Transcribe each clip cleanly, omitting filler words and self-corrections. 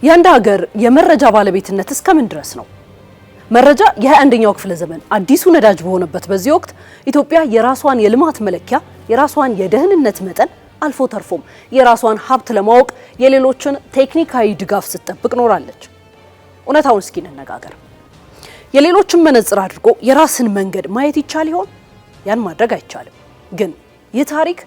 ያንድ ሀገር የመረጃ ባለቤትነት እስከምን ድረስ ነው? መረጃ የ21ኛው ክፍለ ዘመን አዲሱ ነዳጅ በሆነበት በዚህ ወቅት ኢትዮጵያ የራሷን የልማት መለኪያ፣ የራሷን የደህንነት መጠን አልፎ ተርፎም የራሷን ሀብት ለማወቅ የሌሎችን ቴክኒካዊ ድጋፍ ስትጠብቅ ኖራለች። እውነታውን እስኪ እንነጋገር። የሌሎችን መነጽር አድርጎ የራስን መንገድ ማየት ይቻል ይሆን? ያን ማድረግ አይቻልም። ግን ይህ ታሪክ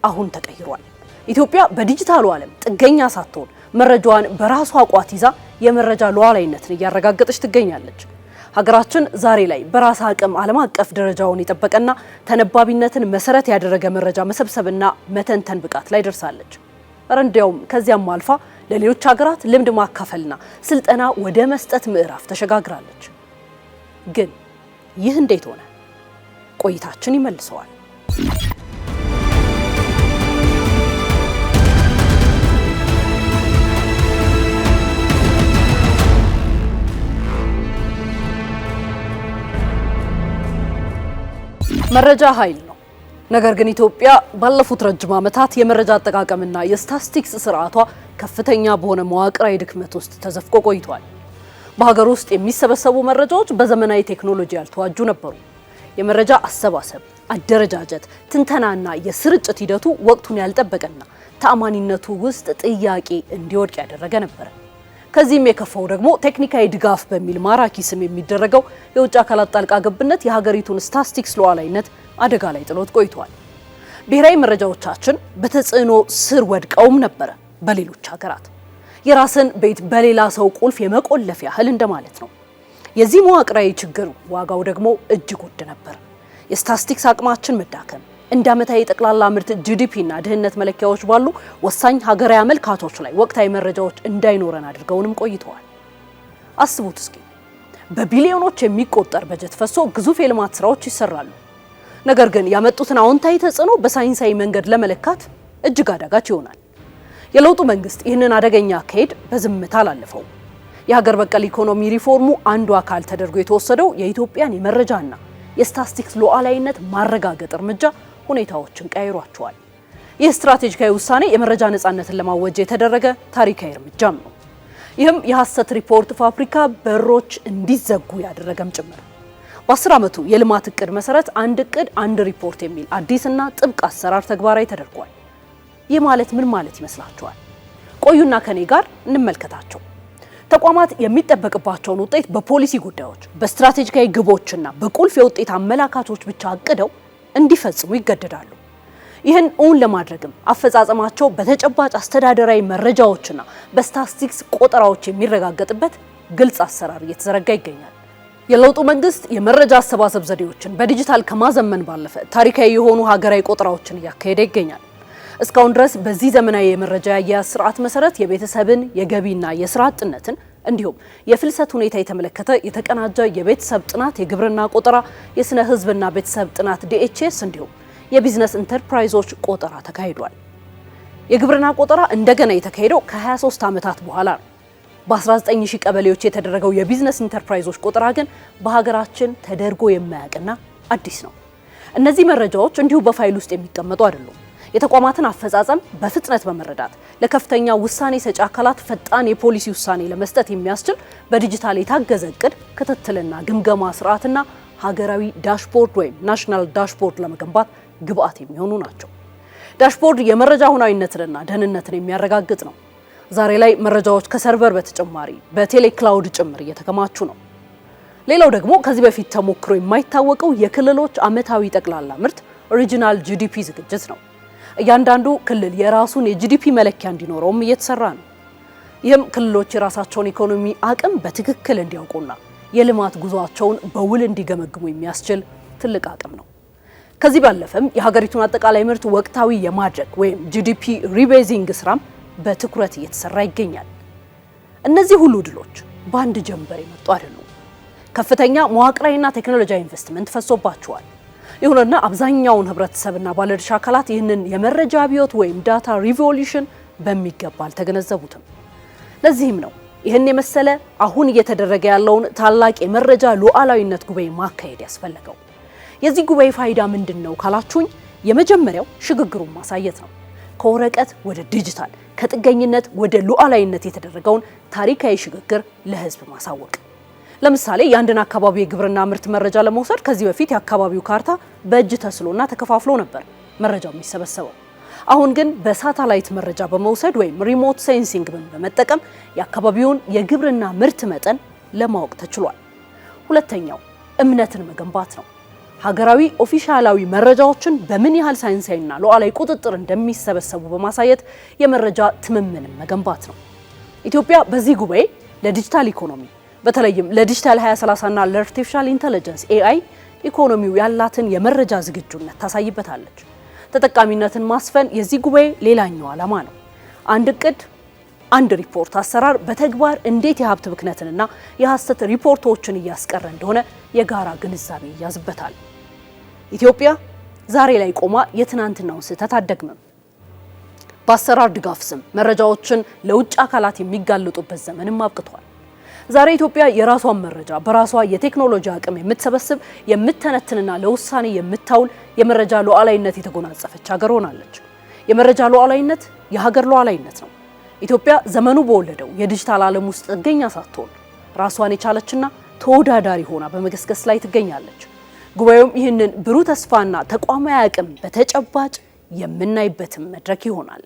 አሁን ተቀይሯል። ኢትዮጵያ በዲጂታሉ ዓለም ጥገኛ ሳትሆን መረጃዋን በራሷ ቋት ይዛ የመረጃ ሉዓላዊነትን እያረጋገጠች ትገኛለች። ሀገራችን ዛሬ ላይ በራስ አቅም ዓለም አቀፍ ደረጃውን የጠበቀና ተነባቢነትን መሰረት ያደረገ መረጃ መሰብሰብና መተንተን ብቃት ላይ ደርሳለች። እንዲያውም ከዚያም አልፋ ለሌሎች ሀገራት ልምድ ማካፈልና ስልጠና ወደ መስጠት ምዕራፍ ተሸጋግራለች። ግን ይህ እንዴት ሆነ? ቆይታችን ይመልሰዋል። መረጃ ኃይል ነው። ነገር ግን ኢትዮጵያ ባለፉት ረጅም ዓመታት የመረጃ አጠቃቀምና የስታቲስቲክስ ስርዓቷ ከፍተኛ በሆነ መዋቅራዊ ድክመት ውስጥ ተዘፍቆ ቆይቷል። በሀገር ውስጥ የሚሰበሰቡ መረጃዎች በዘመናዊ ቴክኖሎጂ ያልተዋጁ ነበሩ። የመረጃ አሰባሰብ፣ አደረጃጀት፣ ትንተናና የስርጭት ሂደቱ ወቅቱን ያልጠበቀና ተአማኒነቱ ውስጥ ጥያቄ እንዲወድቅ ያደረገ ነበር። ከዚህም የከፋው ደግሞ ቴክኒካዊ ድጋፍ በሚል ማራኪ ስም የሚደረገው የውጭ አካላት ጣልቃ ገብነት የሀገሪቱን ስታቲስቲክስ ሉዓላዊነት አደጋ ላይ ጥሎት ቆይቷል። ብሔራዊ መረጃዎቻችን በተጽዕኖ ስር ወድቀውም ነበረ። በሌሎች ሀገራት የራስን ቤት በሌላ ሰው ቁልፍ የመቆለፍ ያህል እንደማለት ነው። የዚህ መዋቅራዊ ችግር ዋጋው ደግሞ እጅግ ውድ ነበር። የስታቲስቲክስ አቅማችን መዳከም እንደ ዓመታዊ ጠቅላላ ምርት ጂዲፒ እና ድህነት መለኪያዎች ባሉ ወሳኝ ሀገራዊ አመልካቾች ላይ ወቅታዊ መረጃዎች እንዳይኖረን አድርገውንም ቆይተዋል። አስቡት እስኪ በቢሊዮኖች የሚቆጠር በጀት ፈሶ ግዙፍ የልማት ስራዎች ይሰራሉ። ነገር ግን ያመጡትን አዎንታዊ ተጽዕኖ በሳይንሳዊ መንገድ ለመለካት እጅግ አዳጋች ይሆናል። የለውጡ መንግስት ይህንን አደገኛ አካሄድ በዝምታ አላለፈውም። የሀገር በቀል ኢኮኖሚ ሪፎርሙ አንዱ አካል ተደርጎ የተወሰደው የኢትዮጵያን የመረጃና የስታቲስቲክስ ሉዓላዊነት ማረጋገጥ እርምጃ ሁኔታዎችን ቀይሯቸዋል። ይህ ስትራቴጂካዊ ውሳኔ የመረጃ ነጻነትን ለማወጅ የተደረገ ታሪካዊ እርምጃም ነው። ይህም የሐሰት ሪፖርት ፋብሪካ በሮች እንዲዘጉ ያደረገም ጭምር። በ10 ዓመቱ የልማት እቅድ መሰረት አንድ እቅድ አንድ ሪፖርት የሚል አዲስና ጥብቅ አሰራር ተግባራዊ ተደርጓል። ይህ ማለት ምን ማለት ይመስላችኋል? ቆዩና ከኔ ጋር እንመልከታቸው። ተቋማት የሚጠበቅባቸውን ውጤት በፖሊሲ ጉዳዮች፣ በስትራቴጂካዊ ግቦችና በቁልፍ የውጤት አመላካቾች ብቻ አቅደው እንዲፈጽሙ ይገደዳሉ። ይህን እውን ለማድረግም አፈጻጸማቸው በተጨባጭ አስተዳደራዊ መረጃዎችና በስታቲስቲክስ ቆጠራዎች የሚረጋገጥበት ግልጽ አሰራር እየተዘረጋ ይገኛል። የለውጡ መንግስት የመረጃ አሰባሰብ ዘዴዎችን በዲጂታል ከማዘመን ባለፈ ታሪካዊ የሆኑ ሀገራዊ ቆጠራዎችን እያካሄደ ይገኛል። እስካሁን ድረስ በዚህ ዘመናዊ የመረጃ አያያዝ ስርዓት መሰረት የቤተሰብን የገቢና የስራ አጥነትን እንዲሁም የፍልሰት ሁኔታ የተመለከተ የተቀናጀ የቤተሰብ ጥናት፣ የግብርና ቆጠራ፣ የስነ ህዝብና ቤተሰብ ጥናት ዲኤችኤስ እንዲሁም የቢዝነስ ኢንተርፕራይዞች ቆጠራ ተካሂዷል። የግብርና ቆጠራ እንደገና የተካሄደው ከ23 ዓመታት በኋላ ነው። በ19000 ቀበሌዎች የተደረገው የቢዝነስ ኢንተርፕራይዞች ቆጠራ ግን በሀገራችን ተደርጎ የማያውቅና አዲስ ነው። እነዚህ መረጃዎች እንዲሁ በፋይል ውስጥ የሚቀመጡ አይደሉም። የተቋማትን አፈጻጸም በፍጥነት በመረዳት ለከፍተኛ ውሳኔ ሰጪ አካላት ፈጣን የፖሊሲ ውሳኔ ለመስጠት የሚያስችል በዲጂታል የታገዘ እቅድ ክትትልና ግምገማ ስርዓትና ሀገራዊ ዳሽቦርድ ወይም ናሽናል ዳሽቦርድ ለመገንባት ግብአት የሚሆኑ ናቸው። ዳሽቦርድ የመረጃ ሁናዊነትንና ደህንነትን የሚያረጋግጥ ነው። ዛሬ ላይ መረጃዎች ከሰርቨር በተጨማሪ በቴሌክላውድ ጭምር እየተከማቹ ነው። ሌላው ደግሞ ከዚህ በፊት ተሞክሮ የማይታወቀው የክልሎች ዓመታዊ ጠቅላላ ምርት ኦሪጂናል ጂዲፒ ዝግጅት ነው። እያንዳንዱ ክልል የራሱን የጂዲፒ መለኪያ እንዲኖረውም እየተሰራ ነው። ይህም ክልሎች የራሳቸውን ኢኮኖሚ አቅም በትክክል እንዲያውቁና የልማት ጉዟቸውን በውል እንዲገመግሙ የሚያስችል ትልቅ አቅም ነው። ከዚህ ባለፈም የሀገሪቱን አጠቃላይ ምርት ወቅታዊ የማድረግ ወይም ጂዲፒ ሪቤዚንግ ስራም በትኩረት እየተሰራ ይገኛል። እነዚህ ሁሉ ድሎች በአንድ ጀንበር የመጡ አይደሉም። ከፍተኛ መዋቅራዊና ቴክኖሎጂያዊ ኢንቨስትመንት ፈሶባቸዋል። ይሁንና አብዛኛውን ህብረተሰብና ባለድርሻ አካላት ይህንን የመረጃ አብዮት ወይም ዳታ ሪቮሉሽን በሚገባ አልተገነዘቡትም። ለዚህም ነው ይህን የመሰለ አሁን እየተደረገ ያለውን ታላቅ የመረጃ ሉዓላዊነት ጉባኤ ማካሄድ ያስፈልገው። የዚህ ጉባኤ ፋይዳ ምንድነው ካላችሁኝ፣ የመጀመሪያው ሽግግሩን ማሳየት ነው። ከወረቀት ወደ ዲጂታል፣ ከጥገኝነት ወደ ሉዓላዊነት የተደረገውን ታሪካዊ ሽግግር ለህዝብ ማሳወቅ። ለምሳሌ የአንድን አካባቢ የግብርና ምርት መረጃ ለመውሰድ ከዚህ በፊት የአካባቢው ካርታ በእጅ ተስሎና ተከፋፍሎ ነበር መረጃው የሚሰበሰበው። አሁን ግን በሳተላይት መረጃ በመውሰድ ወይም ሪሞት ሴንሲንግ በመጠቀም የአካባቢውን የግብርና ምርት መጠን ለማወቅ ተችሏል። ሁለተኛው እምነትን መገንባት ነው። ሀገራዊ ኦፊሻላዊ መረጃዎችን በምን ያህል ሳይንሳዊና ሉዓላዊ ቁጥጥር እንደሚሰበሰቡ በማሳየት የመረጃ ትምምንን መገንባት ነው። ኢትዮጵያ በዚህ ጉባኤ ለዲጂታል ኢኮኖሚ በተለይም ለዲጂታል 2030ና ለአርቲፊሻል ኢንተለጀንስ AI ኢኮኖሚው ያላትን የመረጃ ዝግጁነት ታሳይበታለች። ተጠቃሚነትን ማስፈን የዚህ ጉባኤ ሌላኛው ዓላማ ነው። አንድ እቅድ፣ አንድ ሪፖርት አሰራር በተግባር እንዴት የሀብት ብክነትንና የሐሰት ሪፖርቶችን እያስቀረ እንደሆነ የጋራ ግንዛቤ ይያዝበታል። ኢትዮጵያ ዛሬ ላይ ቆማ የትናንትናውን ስህተት አትደግምም። በአሰራር ድጋፍ ስም መረጃዎችን ለውጭ አካላት የሚጋለጡበት ዘመንም አብቅቷል። ዛሬ ኢትዮጵያ የራሷን መረጃ በራሷ የቴክኖሎጂ አቅም የምትሰበስብ የምትተነትንና ለውሳኔ የምታውል የመረጃ ሉዓላዊነት የተጎናጸፈች ሀገር ሆናለች። የመረጃ ሉዓላዊነት የሀገር ሉዓላዊነት ነው። ኢትዮጵያ ዘመኑ በወለደው የዲጂታል ዓለም ውስጥ ጥገኛ ሳትሆን ራሷን የቻለችና ተወዳዳሪ ሆና በመገስገስ ላይ ትገኛለች። ጉባኤውም ይህንን ብሩህ ተስፋና ተቋማዊ አቅም በተጨባጭ የምናይበትም መድረክ ይሆናል።